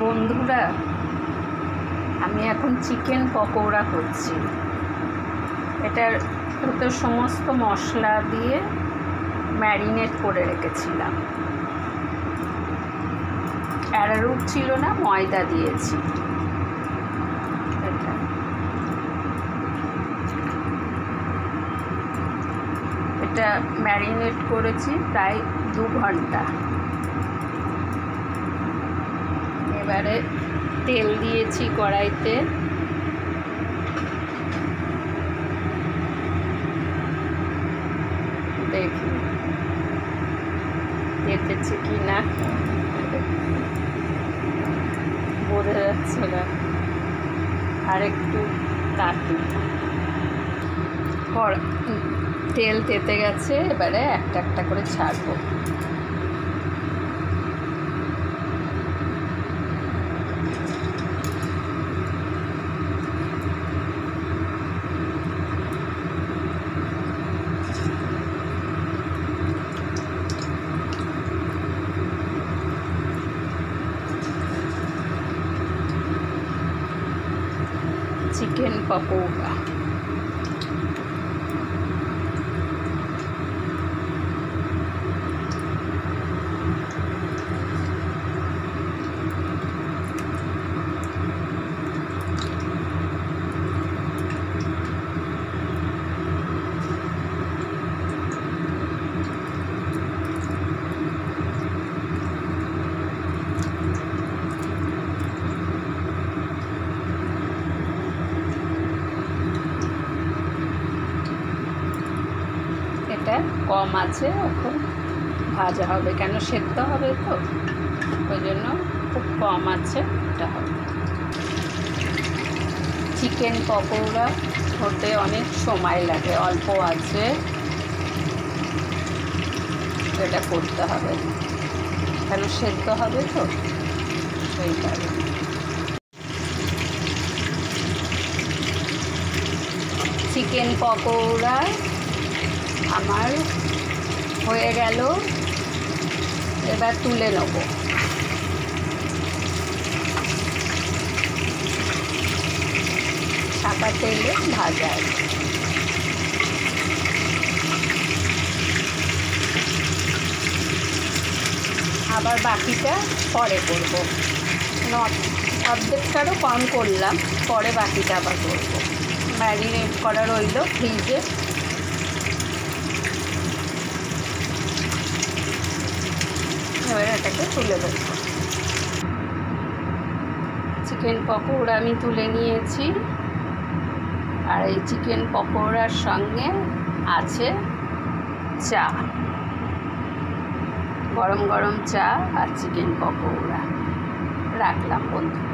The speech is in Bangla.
বন্ধুরা, আমি এখন চিকেন পকোড়া করছি। এটার তো সমস্ত মশলা দিয়ে ম্যারিনেট করে রেখেছিলাম। অ্যারারুট ছিল না, ময়দা দিয়েছি। এটা ম্যারিনেট করেছি প্রায় 2 ঘন্টা। এবারে তেল দিয়েছি কড়াইতে। দেখি দেখেছি কি না, বোঝা যাচ্ছে না। আর একটু তাতি তেল তেতে গেছে। এবারে একটা একটা করে ছাড়বো। চিকেন পকোড়া। এটা কম আছে, এখন ভাজা হবে, কেন সেদ্ধ হবে তো, ওই জন্য খুব কম আছে এটা হবে। চিকেন পকোড়া হতে অনেক সময় লাগে, অল্প আছে এটা করতে হবে, কেন সেদ্ধ হবে তো সেই কারণে। চিকেন পকোড়া আমার হয়ে গেল, এবার তুলে নেব। সাদা তেলে ভাজা। আবার বাকিটা পরে করব, অর্ধেকটারও কম করলাম, পরে বাকিটা আবার করব। ম্যারিনেট করা রইল ফ্রিজে। এবার এটাকে তুলে দেব। চিকেন পকোড়া আমি তুলে নিয়েছি, আর এই চিকেন পকোড়ার সঙ্গে আছে চা, গরম গরম চা আর চিকেন পকোড়া। রাখলাম বন্ধু।